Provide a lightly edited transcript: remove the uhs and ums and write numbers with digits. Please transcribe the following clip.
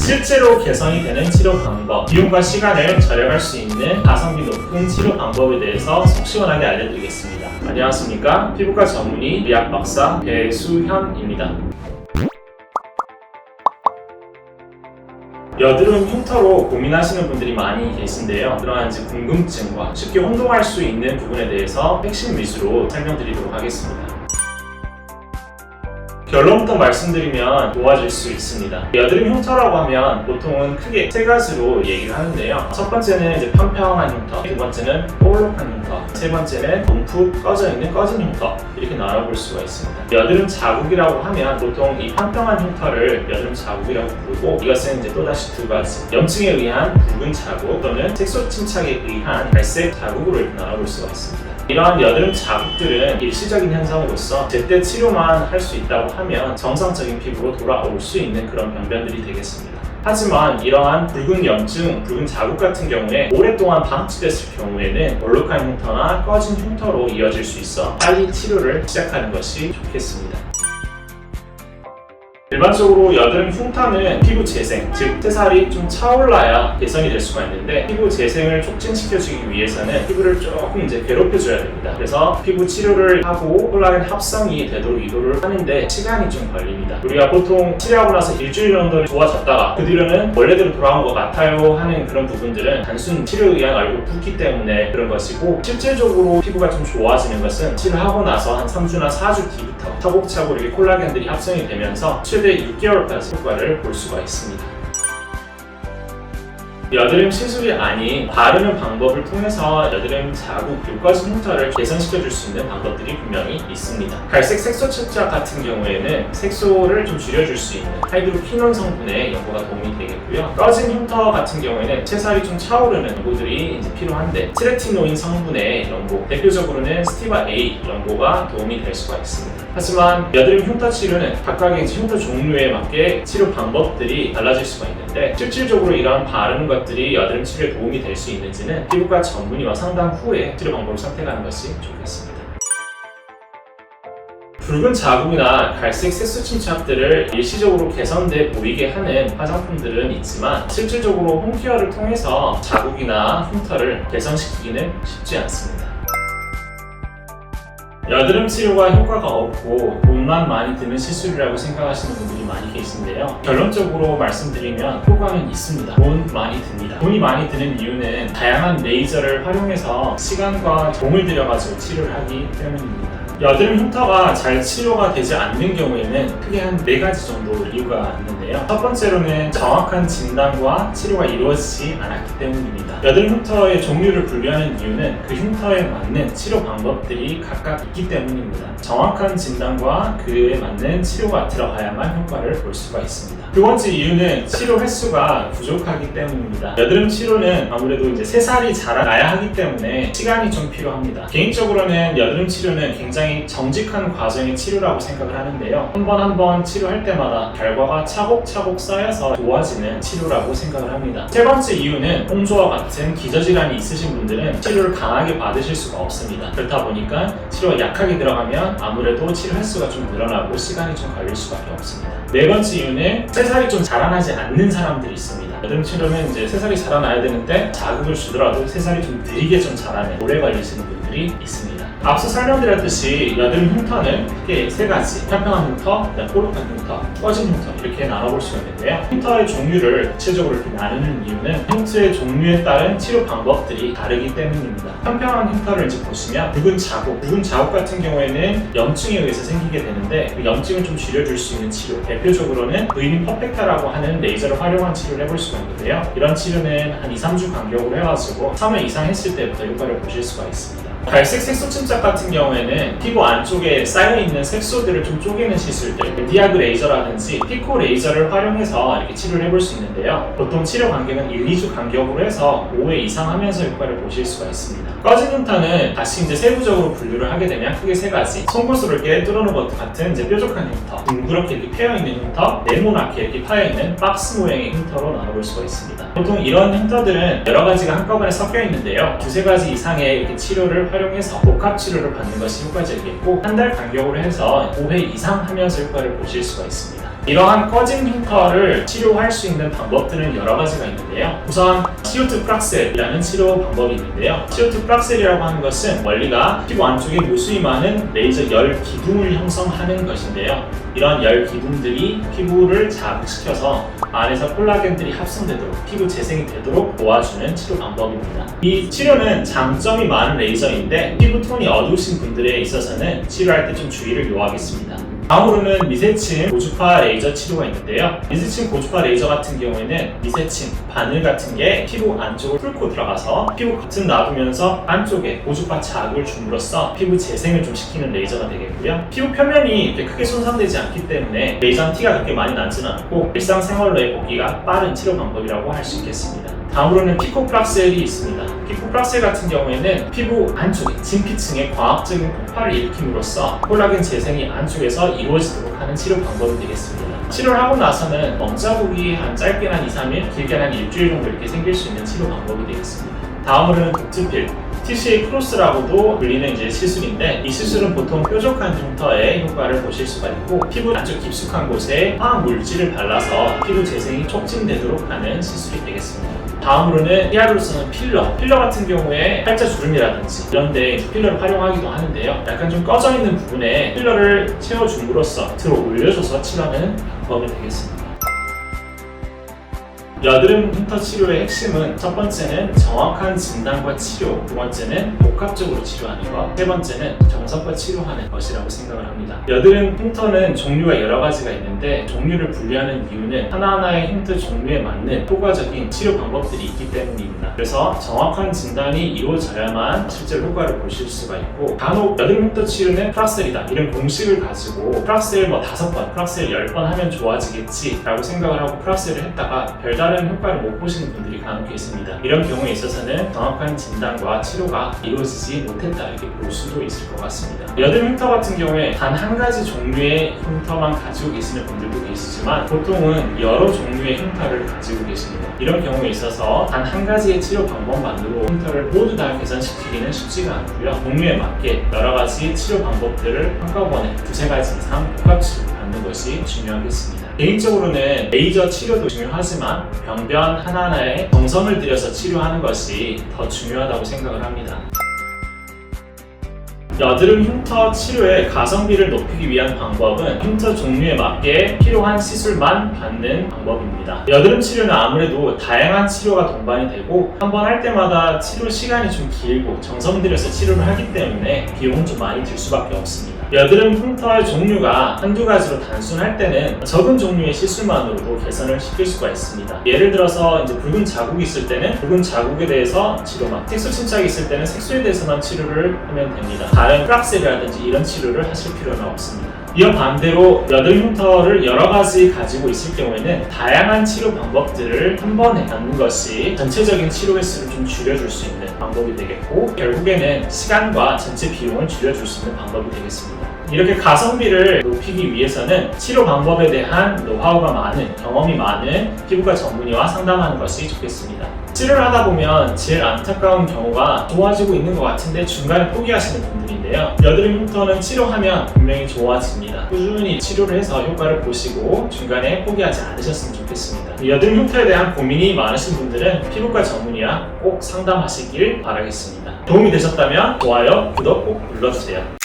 실제로 개선이 되는 치료 방법, 비용과 시간을 절약할 수 있는 가성비 높은 치료 방법에 대해서 속 시원하게 알려드리겠습니다. 안녕하십니까? 피부과 전문의 의학 박사 배수현입니다. 여드름 흉터로 고민하시는 분들이 많이 계신데요. 그러한 궁금증과 쉽게 혼동할 수 있는 부분에 대해서 핵심 위주로 설명드리도록 하겠습니다. 결론부터 말씀드리면 도와줄 수 있습니다. 여드름 흉터라고 하면 보통은 크게 세 가지로 얘기를 하는데요. 첫 번째는 평평한 흉터, 두 번째는 볼록한 흉터, 세 번째는 움푹 꺼진 흉터, 이렇게 나눠볼 수가 있습니다. 여드름 자국이라고 하면 보통 이 평평한 흉터를 여드름 자국이라고 부르고, 이것은 또다시 두 가지, 염증에 의한 붉은 자국 또는 색소 침착에 의한 갈색 자국으로 이렇게 나눠볼 수가 있습니다. 이러한 여드름 자국들은 일시적인 현상으로서 제때 치료만 할 수 있다고 하면 정상적인 피부로 돌아올 수 있는 그런 병변들이 되겠습니다. 하지만 이러한 붉은 염증, 붉은 자국 같은 경우에 오랫동안 방치됐을 경우에는 볼록한 흉터나 꺼진 흉터로 이어질 수 있어 빨리 치료를 시작하는 것이 좋겠습니다. 일반적으로 여드름 흉터는 피부 재생, 즉 새살이 좀 차올라야 개선이 될 수가 있는데, 피부 재생을 촉진시켜주기 위해서는 피부를 조금 괴롭혀줘야 됩니다. 그래서 피부 치료를 하고 콜라겐 합성이 되도록 유도를 하는데 시간이 좀 걸립니다. 우리가 보통 치료하고 나서 일주일 정도 좋아졌다가 그 뒤로는 원래대로 돌아온 것 같아요 하는 그런 부분들은 단순 치료에 의한 얼굴 붓기 때문에 그런 것이고, 실질적으로 피부가 좀 좋아지는 것은 치료하고 나서 한 3주나 4주 뒤부터 차곡차곡 이렇게 콜라겐들이 합성이 되면서 최대 6개월까지 효과를 볼 수가 있습니다. 여드름 시술이 아닌 바르는 방법을 통해서 여드름 자국, 꺼진 흉터를 개선시켜줄 수 있는 방법들이 분명히 있습니다. 갈색 색소 첩작 같은 경우에는 색소를 좀 줄여줄 수 있는 하이드로퀴논 성분의 연고가 도움이 되겠고요. 꺼진 흉터 같은 경우에는 채살이 좀 차오르는 연고들이 필요한데, 트레티노인 성분의 연고, 대표적으로는 스티바 A 연고가 도움이 될 수가 있습니다. 하지만 여드름 흉터 치료는 각각의 흉터 종류에 맞게 치료 방법들이 달라질 수가 있는데, 실질적으로 이러한 바르는 것들이 여드름 치료에 도움이 될 수 있는지는 피부과 전문의와 상담 후에 치료 방법을 선택하는 것이 좋겠습니다. 붉은 자국이나 갈색 색소 침착들을 일시적으로 개선돼 보이게 하는 화장품들은 있지만, 실질적으로 홈케어를 통해서 자국이나 흉터를 개선시키기는 쉽지 않습니다. 여드름 치료가 효과가 없고 돈만 많이 드는 시술이라고 생각하시는 분들이 많이 계신데요. 결론적으로 말씀드리면 효과는 있습니다. 돈 많이 듭니다. 돈이 많이 드는 이유는 다양한 레이저를 활용해서 시간과 돈을 들여가지고 치료를 하기 때문입니다. 여드름 흉터가 잘 치료가 되지 않는 경우에는 크게 한 4가지 정도 이유가 있는데요. 첫 번째로는 정확한 진단과 치료가 이루어지지 않았기 때문입니다. 여드름 흉터의 종류를 분류하는 이유는 그 흉터에 맞는 치료 방법들이 각각 있기 때문입니다. 정확한 진단과 그에 맞는 치료가 들어가야만 효과를 볼 수가 있습니다. 두 번째 이유는 치료 횟수가 부족하기 때문입니다. 여드름 치료는 아무래도 새살이 자라나야 하기 때문에 시간이 좀 필요합니다. 개인적으로는 여드름 치료는 굉장히 정직한 과정의 치료라고 생각을 하는데요. 한 번 치료할 때마다 결과가 차곡차곡 쌓여서 좋아지는 치료라고 생각을 합니다. 세 번째 이유는 홍조와 같은 기저질환이 있으신 분들은 치료를 강하게 받으실 수가 없습니다. 그렇다 보니까 치료가 약하게 들어가면 아무래도 치료 횟수가 좀 늘어나고 시간이 좀 걸릴 수밖에 없습니다. 네 번째 이유는 새살이 좀 자라나지 않는 사람들이 있습니다. 여드름 치료는 새살이 자라나야 되는데 자극을 주더라도 새살이 좀 느리게 좀 자라는, 오래 걸리시는 분들이 있습니다. 앞서 설명드렸듯이 여드름 흉터는 크게 3가지, 평평한 흉터, 볼록한 흉터, 꺼진 흉터, 이렇게 나눠볼 수가 있는데요. 흉터의 종류를 구체적으로 이렇게 나누는 이유는 흉터의 종류에 따른 치료 방법들이 다르기 때문입니다. 평평한 흉터를 보시면 붉은 자국 같은 경우에는 염증에 의해서 생기게 되는데, 그 염증을 좀 줄여줄 수 있는 치료, 대표적으로는 브이닝 퍼펙터라고 하는 레이저를 활용한 치료를 해볼 수가 있는데요. 이런 치료는 한 2-3주 간격으로 해가지고 3회 이상 했을 때부터 효과를 보실 수가 있습니다. 갈색 색소 침착 같은 경우에는 피부 안쪽에 쌓여있는 색소들을 좀 쪼개는 시술들, 디아그 레이저라든지 피코 레이저를 활용해서 이렇게 치료를 해볼 수 있는데요. 보통 치료 간격은 1-2주 간격으로 해서 5회 이상 하면서 효과를 보실 수가 있습니다. 꺼진 흉터는 다시 세부적으로 분류를 하게 되면 크게 3가지, 송곳으로 이렇게 뚫어놓은 것 같은 뾰족한 흉터, 둥그렇게 이렇게 패여있는 흉터, 네모나게 이렇게 파여있는 박스 모양의 흉터로 나눠볼 수가 있습니다. 보통 이런 흉터들은 여러 가지가 한꺼번에 섞여 있는데요. 2-3가지 이상의 이렇게 치료를 활용해서 복합 치료를 받는 것이 효과적이겠고, 한 달 간격으로 해서 5회 이상 하면서 효과를 보실 수가 있습니다. 이러한 꺼진 흉터를 치료할 수 있는 방법들은 여러 가지가 있는데요. 우선 CO2 프락셀이라는 치료 방법이 있는데요. CO2 프락셀이라고 하는 것은 원리가 피부 안쪽에 무수히 많은 레이저 열 기둥을 형성하는 것인데요. 이런 열 기둥들이 피부를 자극시켜서 안에서 콜라겐들이 합성되도록 피부 재생이 되도록 도와주는 치료 방법입니다. 이 치료는 장점이 많은 레이저인데 피부톤이 어두우신 분들에 있어서는 치료할 때 좀 주의를 요하겠습니다. 다음으로는 미세층 고주파 레이저 치료가 있는데요. 미세층 고주파 레이저 같은 경우에는 미세층, 바늘 같은 게 피부 안쪽으로 뚫고 들어가서 피부 겉은 놔두면서 안쪽에 고주파 자극을 줌으로써 피부 재생을 좀 시키는 레이저가 되겠고요. 피부 표면이 이렇게 크게 손상되지 않기 때문에 레이저 티가 그렇게 많이 나지는 않고 일상생활로의 보기가 빠른 치료 방법이라고 할 수 있겠습니다. 다음으로는 피코프락셀이 있습니다. 피코프락셀 같은 경우에는 피부 안쪽에 진피층에 과학적인 폭발을 일으킴으로써 콜라겐 재생이 안쪽에서 이루어지도록 하는 치료 방법이 되겠습니다. 치료를 하고 나서는 멍자국이 한 짧게는 한 2, 3일, 길게는 한 일주일 정도 이렇게 생길 수 있는 치료 방법이 되겠습니다. 다음으로는 독트필, TCA 크로스라고도 불리는 이제 시술인데 이 시술은 보통 뾰족한 흉터에 효과를 보실 수가 있고 피부 안쪽 깊숙한 곳에 화학 물질을 발라서 피부 재생이 촉진되도록 하는 시술이 되겠습니다. 다음으로는 히알루론산 필러 같은 경우에 팔자 주름이라든지 이런 데 필러를 활용하기도 하는데요. 약간 좀 꺼져 있는 부분에 필러를 채워줌으로써 들어 올려줘서 치료하는 방법이 되겠습니다. 여드름 흉터 치료의 핵심은 첫 번째는 정확한 진단과 치료, 두 번째는 복합적으로 치료하는 것, 세 번째는 정석과 치료하는 것이라고 생각을 합니다. 여드름 흉터는 종류가 여러 가지가 있는데 종류를 분류하는 이유는 하나하나의 흉터 종류에 맞는 효과적인 치료 방법들이 있기 때문입니다. 그래서 정확한 진단이 이루어져야만 실제로 효과를 보실 수가 있고 간혹 여드름 흉터 치료는 프락셀이다 이런 공식을 가지고 프락셀 5번, 프락셀 10번 하면 좋아지겠지 라고 생각을 하고 프락셀을 했다가 별다른 효과를 못 보시는 분들이 간혹 있습니다. 이런 경우에 있어서는 정확한 진단과 치료가 이루어지지 못했다 이렇게 볼 수도 있을 것 같습니다. 여드름 흉터 같은 경우에 단 한 가지 종류의 흉터만 가지고 계시는 분들도 계시지만 보통은 여러 종류의 흉터를 가지고 계십니다. 이런 경우에 있어서 단 한 가지의 치료 방법만으로 흉터를 모두 다 개선시키기는 쉽지가 않고요. 종류에 맞게 여러 가지 치료 방법들을 한꺼번에 두세 가지 이상 복합치료 받는 것이 중요하겠습니다. 개인적으로는 레이저 치료도 중요하지만 병변 하나하나에 정성을 들여서 치료하는 것이 더 중요하다고 생각을 합니다. 여드름 흉터 치료의 가성비를 높이기 위한 방법은 흉터 종류에 맞게 필요한 시술만 받는 방법입니다. 여드름 치료는 아무래도 다양한 치료가 동반이 되고 한 번 할 때마다 치료 시간이 좀 길고 정성 들여서 치료를 하기 때문에 비용은 좀 많이 들 수밖에 없습니다. 여드름 흉터의 종류가 한두 가지로 단순할 때는 적은 종류의 시술만으로도 개선을 시킬 수가 있습니다. 예를 들어서 이제 붉은 자국이 있을 때는 붉은 자국에 대해서 치료만, 색소 침착이 있을 때는 색소에 대해서만 치료를 하면 됩니다. 다른 프락셀이라든지 이런 치료를 하실 필요는 없습니다. 이어 반대로 여드름 흉터를 여러 가지 가지고 있을 경우에는 다양한 치료 방법들을 한 번에 받는 것이 전체적인 치료 횟수를 좀 줄여줄 수 있는 방법이 되겠고 결국에는 시간과 전체 비용을 줄여줄 수 있는 방법이 되겠습니다. 이렇게 가성비를 높이기 위해서는 치료 방법에 대한 노하우가 많은, 경험이 많은 피부과 전문의와 상담하는 것이 좋겠습니다. 치료를 하다 보면 제일 안타까운 경우가 좋아지고 있는 것 같은데 중간에 포기하시는 분들인데요. 여드름 흉터는 치료하면 분명히 좋아집니다. 꾸준히 치료를 해서 효과를 보시고 중간에 포기하지 않으셨으면 좋겠습니다. 여드름 흉터에 대한 고민이 많으신 분들은 피부과 전문의와 꼭 상담하시길 바라겠습니다. 도움이 되셨다면 좋아요, 구독 꼭 눌러주세요.